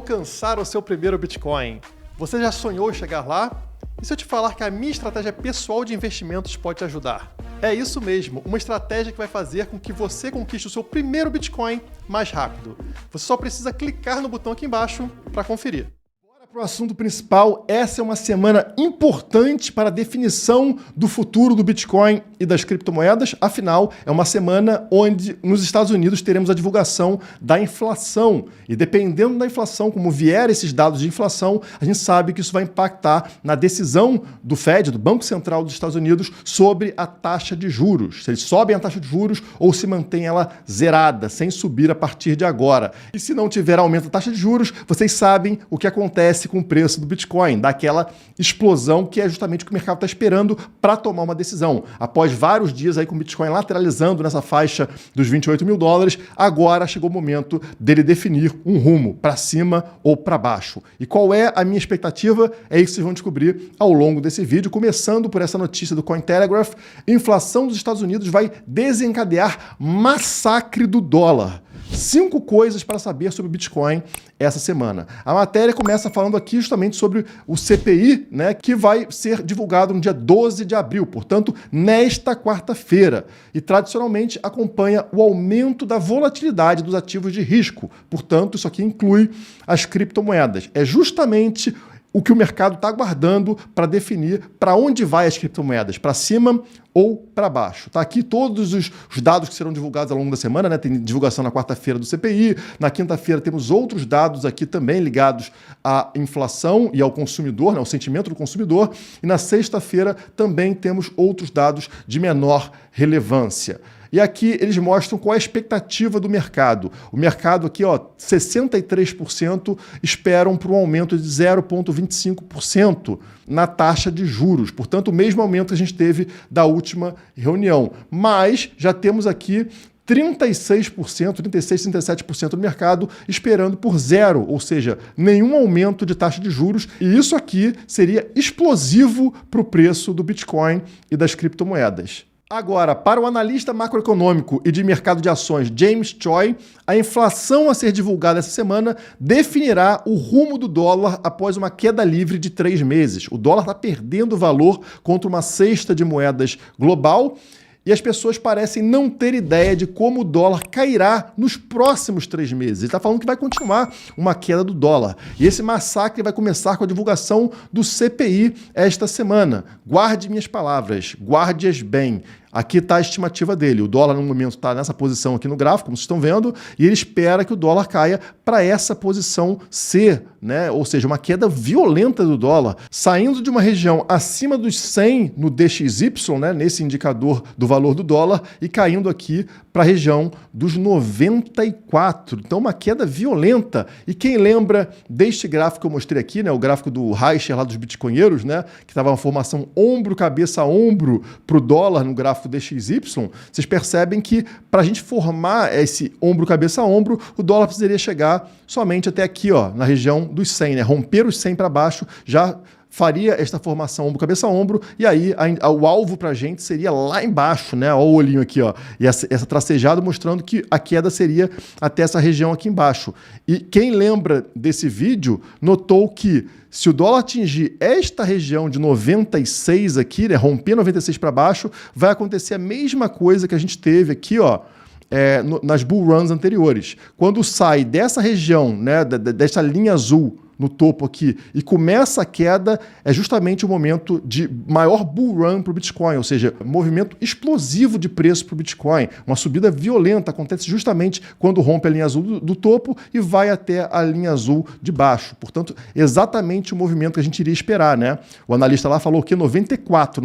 alcançar o seu primeiro Bitcoin? Você já sonhou em chegar lá? E se eu te falar que a minha estratégia pessoal de investimentos pode te ajudar? É isso mesmo, uma estratégia que vai fazer com que você conquiste o seu primeiro Bitcoin mais rápido. Você só precisa clicar no botão aqui embaixo para conferir. Para o assunto principal, essa é uma semana importante para a definição do futuro do Bitcoin e das criptomoedas. Afinal, é uma semana onde nos Estados Unidos teremos a divulgação da inflação. E dependendo da inflação, como vier esses dados de inflação, a gente sabe que isso vai impactar na decisão do Fed, do Banco Central dos Estados Unidos, sobre a taxa de juros. Se eles sobem a taxa de juros ou se mantém ela zerada, sem subir a partir de agora. E se não tiver aumento da taxa de juros, vocês sabem o que acontece com o preço do Bitcoin, daquela explosão que é justamente o que o mercado está esperando para tomar uma decisão. Após vários dias aí com o Bitcoin lateralizando nessa faixa dos 28 mil dólares, agora chegou o momento dele definir um rumo, para cima ou para baixo. E qual é a minha expectativa? É isso que vocês vão descobrir ao longo desse vídeo, começando por essa notícia do Cointelegraph. Inflação dos Estados Unidos vai desencadear massacre do dólar. 5 coisas para saber sobre o Bitcoin essa semana. A matéria começa falando aqui justamente sobre o CPI, né, que vai ser divulgado no dia 12 de abril, portanto, nesta quarta-feira. E tradicionalmente acompanha o aumento da volatilidade dos ativos de risco. Portanto, isso aqui inclui as criptomoedas. É justamente o que o mercado está aguardando para definir para onde vai as criptomoedas, para cima ou para baixo. Tá aqui todos os dados que serão divulgados ao longo da semana, né? Tem divulgação na quarta-feira do CPI, na quinta-feira temos outros dados aqui também ligados à inflação e ao consumidor, né? Ao sentimento do consumidor, e na sexta-feira também temos outros dados de menor relevância. E aqui eles mostram qual é a expectativa do mercado. O mercado aqui, 63% esperam por um aumento de 0,25% na taxa de juros. Portanto, o mesmo aumento que a gente teve da última reunião. Mas já temos aqui 37% do mercado esperando por zero, ou seja, nenhum aumento de taxa de juros. E isso aqui seria explosivo para o preço do Bitcoin e das criptomoedas. Agora, para o analista macroeconômico e de mercado de ações James Choi, a inflação a ser divulgada essa semana definirá o rumo do dólar após uma queda livre de 3 meses. O dólar está perdendo valor contra uma cesta de moedas global e as pessoas parecem não ter ideia de como o dólar cairá nos próximos 3 meses. Ele está falando que vai continuar uma queda do dólar. E esse massacre vai começar com a divulgação do CPI esta semana. Guarde minhas palavras, guarde-as bem. Aqui está a estimativa dele. O dólar, no momento, está nessa posição aqui no gráfico, como vocês estão vendo, e ele espera que o dólar caia para essa posição C, né? Ou seja, uma queda violenta do dólar, saindo de uma região acima dos 100 no DXY, né? Nesse indicador do valor do dólar, e caindo aqui para a região dos 94. Então, uma queda violenta. E quem lembra deste gráfico que eu mostrei aqui, né? O gráfico do Reicher lá dos bitcoinheiros, né? Que estava uma formação ombro, cabeça, ombro para o dólar no gráfico DXY, vocês percebem que para a gente formar esse ombro, cabeça, ombro, o dólar precisaria chegar somente até aqui, na região dos 100, né? Romper os 100 para baixo, já faria esta formação ombro, cabeça, ombro, e aí o alvo para a gente seria lá embaixo, né? Olha o olhinho aqui, e essa tracejada mostrando que a queda seria até essa região aqui embaixo. E quem lembra desse vídeo notou que se o dólar atingir esta região de 96 aqui, né, romper 96 para baixo, vai acontecer a mesma coisa que a gente teve aqui, nas bull runs anteriores. Quando sai dessa região, né, dessa linha azul no topo aqui e começa a queda, é justamente o momento de maior bull run para o Bitcoin, ou seja, movimento explosivo de preço para o Bitcoin. Uma subida violenta acontece justamente quando rompe a linha azul do topo e vai até a linha azul de baixo. Portanto, exatamente o movimento que a gente iria esperar, né? O analista lá falou que 94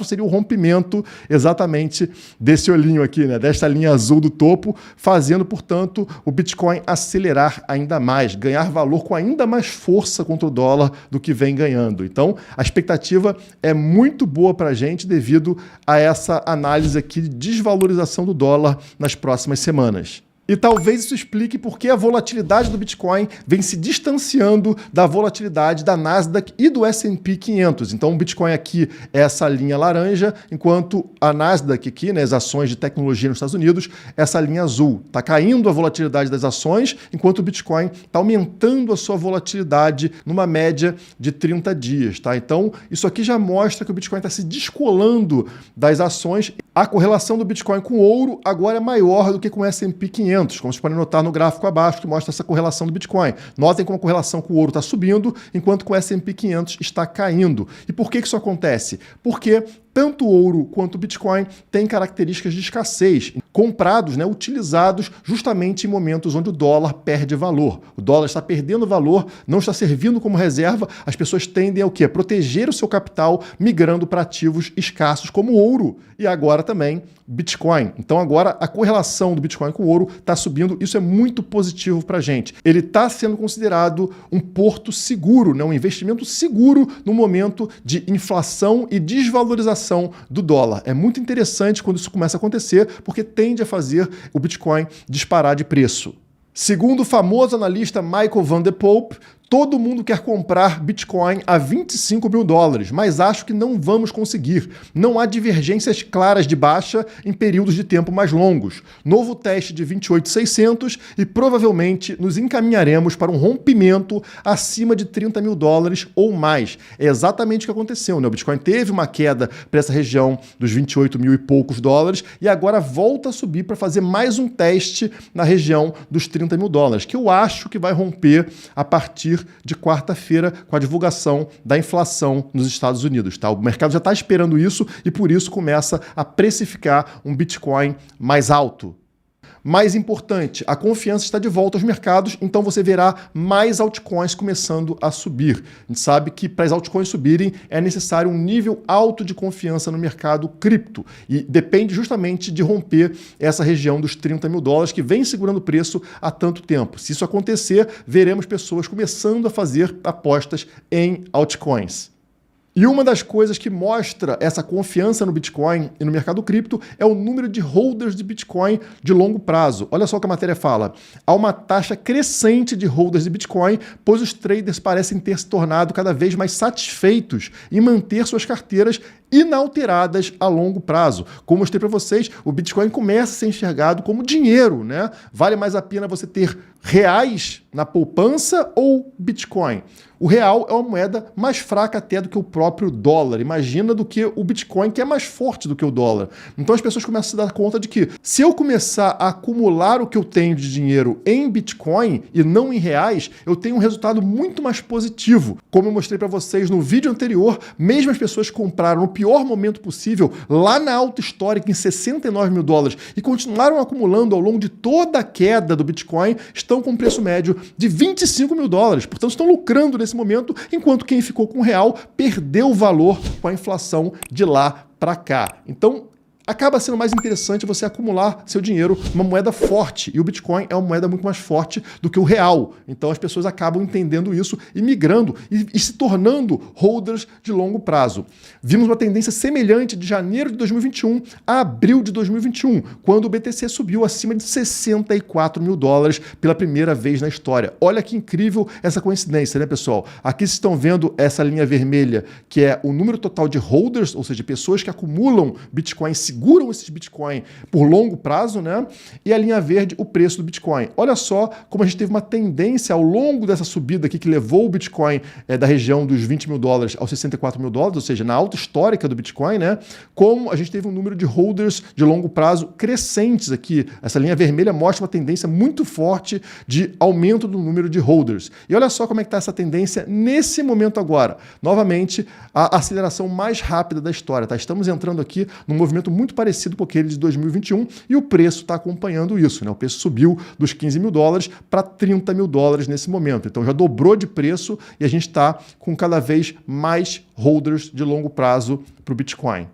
seria o rompimento exatamente desse olhinho aqui, né? Desta linha azul do topo, fazendo, portanto, o Bitcoin acelerar ainda mais, ganhar valor com ainda mais força contra o dólar do que vem ganhando. Então, a expectativa é muito boa para a gente devido a essa análise aqui de desvalorização do dólar nas próximas semanas. E talvez isso explique por que a volatilidade do Bitcoin vem se distanciando da volatilidade da Nasdaq e do S&P 500. Então o Bitcoin aqui é essa linha laranja, enquanto a Nasdaq aqui, né, as ações de tecnologia nos Estados Unidos, essa linha azul. Está caindo a volatilidade das ações, enquanto o Bitcoin está aumentando a sua volatilidade numa média de 30 dias. Tá? Então isso aqui já mostra que o Bitcoin está se descolando das ações. A correlação do Bitcoin com o ouro agora é maior do que com o S&P 500. Como vocês podem notar no gráfico abaixo, que mostra essa correlação do Bitcoin. Notem como a correlação com o ouro está subindo, enquanto que o S&P 500 está caindo. E por que isso acontece? Porque tanto o ouro quanto o Bitcoin têm características de escassez, comprados, né, utilizados justamente em momentos onde o dólar perde valor. O dólar está perdendo valor, não está servindo como reserva, as pessoas tendem a o quê? A proteger o seu capital migrando para ativos escassos como o ouro e agora também Bitcoin. Então agora a correlação do Bitcoin com o ouro está subindo, isso é muito positivo para a gente. Ele está sendo considerado um porto seguro, né, um investimento seguro no momento de inflação e desvalorização do dólar. É muito interessante quando isso começa a acontecer, porque tende a fazer o Bitcoin disparar de preço. Segundo o famoso analista Michael Van de Poppe, todo mundo quer comprar Bitcoin a $25 mil, mas acho que não vamos conseguir. Não há divergências claras de baixa em períodos de tempo mais longos. Novo teste de 28.600 e provavelmente nos encaminharemos para um rompimento acima de $30 mil ou mais. É exatamente o que aconteceu, né? O Bitcoin teve uma queda para essa região dos 28 mil e poucos dólares e agora volta a subir para fazer mais um teste na região dos $30 mil, que eu acho que vai romper a partir de quarta-feira com a divulgação da inflação nos Estados Unidos. Tá? O mercado já está esperando isso e por isso começa a precificar um Bitcoin mais alto. Mais importante, a confiança está de volta aos mercados, então você verá mais altcoins começando a subir. A gente sabe que para as altcoins subirem é necessário um nível alto de confiança no mercado cripto e depende justamente de romper essa região dos $30 mil que vem segurando o preço há tanto tempo. Se isso acontecer, veremos pessoas começando a fazer apostas em altcoins. E uma das coisas que mostra essa confiança no Bitcoin e no mercado cripto é o número de holders de Bitcoin de longo prazo. Olha só o que a matéria fala. Há uma taxa crescente de holders de Bitcoin, pois os traders parecem ter se tornado cada vez mais satisfeitos em manter suas carteiras inalteradas a longo prazo. Como mostrei para vocês, o Bitcoin começa a ser enxergado como dinheiro, né? Vale mais a pena você ter reais na poupança ou Bitcoin? O real é uma moeda mais fraca até do que o próprio dólar. Imagina do que o Bitcoin, que é mais forte do que o dólar. Então as pessoas começam a se dar conta de que se eu começar a acumular o que eu tenho de dinheiro em Bitcoin e não em reais, eu tenho um resultado muito mais positivo. Como eu mostrei para vocês no vídeo anterior, mesmo as pessoas que compraram no pior momento possível, lá na alta histórica, em $69 mil, e continuaram acumulando ao longo de toda a queda do Bitcoin, estão com um preço médio de $25 mil. Portanto, estão lucrando nesse momento, enquanto quem ficou com o real perdeu valor com a inflação de lá para cá. Então, acaba sendo mais interessante você acumular seu dinheiro numa moeda forte. E o Bitcoin é uma moeda muito mais forte do que o real. Então as pessoas acabam entendendo isso e migrando e se tornando holders de longo prazo. Vimos uma tendência semelhante de janeiro de 2021 a abril de 2021, quando o BTC subiu acima de $64 mil pela primeira vez na história. Olha que incrível essa coincidência, né, pessoal? Aqui vocês estão vendo essa linha vermelha, que é o número total de holders, ou seja, pessoas que acumulam Bitcoin, seguram esses Bitcoin por longo prazo, né? E a linha verde, o preço do Bitcoin. Olha só como a gente teve uma tendência ao longo dessa subida aqui que levou o Bitcoin da região dos $20 mil aos $64 mil, ou seja, na alta histórica do Bitcoin, né? Como a gente teve um número de holders de longo prazo crescentes aqui. Essa linha vermelha mostra uma tendência muito forte de aumento do número de holders. E olha só como é que está essa tendência nesse momento agora. Novamente, a aceleração mais rápida da história, tá? Estamos entrando aqui num movimento muito parecido com aquele de 2021 e o preço está acompanhando isso, né? O preço subiu dos $15 mil para $30 mil nesse momento. Então já dobrou de preço e a gente está com cada vez mais holders de longo prazo para o Bitcoin.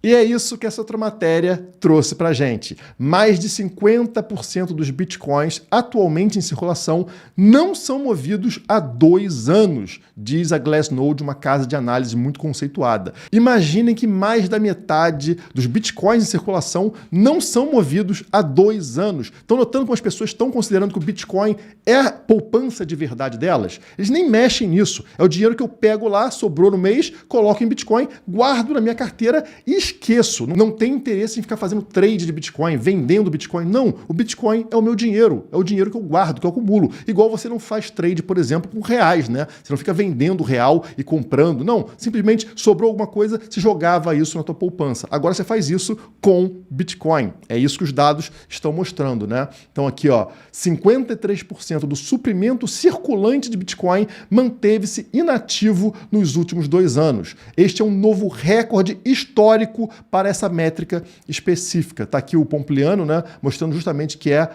E é isso que essa outra matéria trouxe pra gente. Mais de 50% dos bitcoins atualmente em circulação não são movidos há 2 anos, diz a Glassnode, uma casa de análise muito conceituada. Imaginem que mais da metade dos bitcoins em circulação não são movidos há 2 anos. Estão notando como as pessoas estão considerando que o bitcoin é a poupança de verdade delas? Eles nem mexem nisso. É o dinheiro que eu pego lá, sobrou no mês, coloco em bitcoin, guardo na minha carteira e esqueço. Não tem interesse em ficar fazendo trade de bitcoin, vendendo bitcoin. Não, o bitcoin é o meu dinheiro, é o dinheiro que eu guardo, que eu acumulo. Igual você não faz trade, por exemplo, com reais, né? Você não fica vendendo real e comprando. Não, simplesmente sobrou alguma coisa, você jogava isso na tua poupança. Agora você faz isso com bitcoin. É isso que os dados estão mostrando, né? Então aqui, ó, 53% do suprimento circulante de bitcoin manteve-se inativo nos últimos 2 anos. Este é um novo recorde histórico para essa métrica específica. Está aqui o Pompliano, né, mostrando justamente que é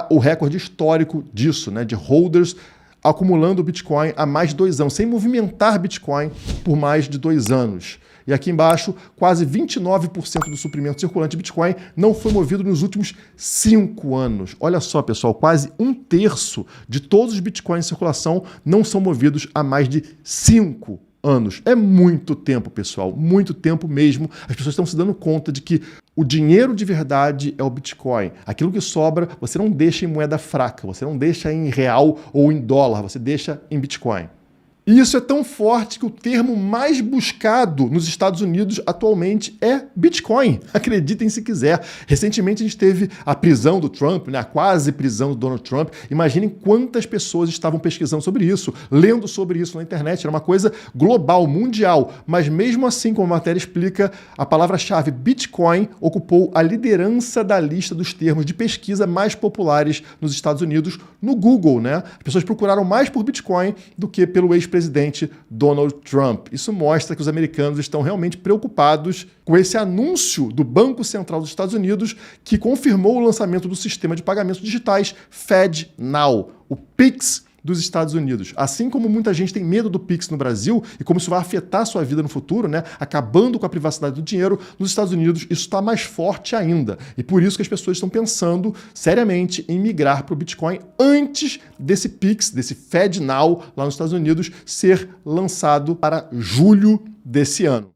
o recorde histórico disso, né, de holders acumulando Bitcoin há mais de 2 anos, sem movimentar Bitcoin por mais de 2 anos. E aqui embaixo, quase 29% do suprimento circulante de Bitcoin não foi movido nos últimos 5 anos. Olha só, pessoal, quase 1/3 de todos os Bitcoins em circulação não são movidos há mais de 5 anos. É muito tempo, pessoal, muito tempo mesmo. As pessoas estão se dando conta de que o dinheiro de verdade é o Bitcoin. Aquilo que sobra, você não deixa em moeda fraca, você não deixa em real ou em dólar, você deixa em Bitcoin. E isso é tão forte que o termo mais buscado nos Estados Unidos atualmente é Bitcoin. Acreditem se quiser. Recentemente a gente teve a prisão do Trump, né? A quase prisão do Donald Trump. Imaginem quantas pessoas estavam pesquisando sobre isso, lendo sobre isso na internet. Era uma coisa global, mundial. Mas mesmo assim, como a matéria explica, a palavra-chave Bitcoin ocupou a liderança da lista dos termos de pesquisa mais populares nos Estados Unidos no Google, né? As pessoas procuraram mais por Bitcoin do que pelo ex-presidente Donald Trump. Isso mostra que os americanos estão realmente preocupados com esse anúncio do Banco Central dos Estados Unidos que confirmou o lançamento do sistema de pagamentos digitais FedNow, o Pix dos Estados Unidos. Assim como muita gente tem medo do Pix no Brasil e como isso vai afetar a sua vida no futuro, né, acabando com a privacidade do dinheiro, nos Estados Unidos isso está mais forte ainda. E por isso que as pessoas estão pensando seriamente em migrar para o Bitcoin antes desse Pix, desse FedNow lá nos Estados Unidos, ser lançado para julho desse ano.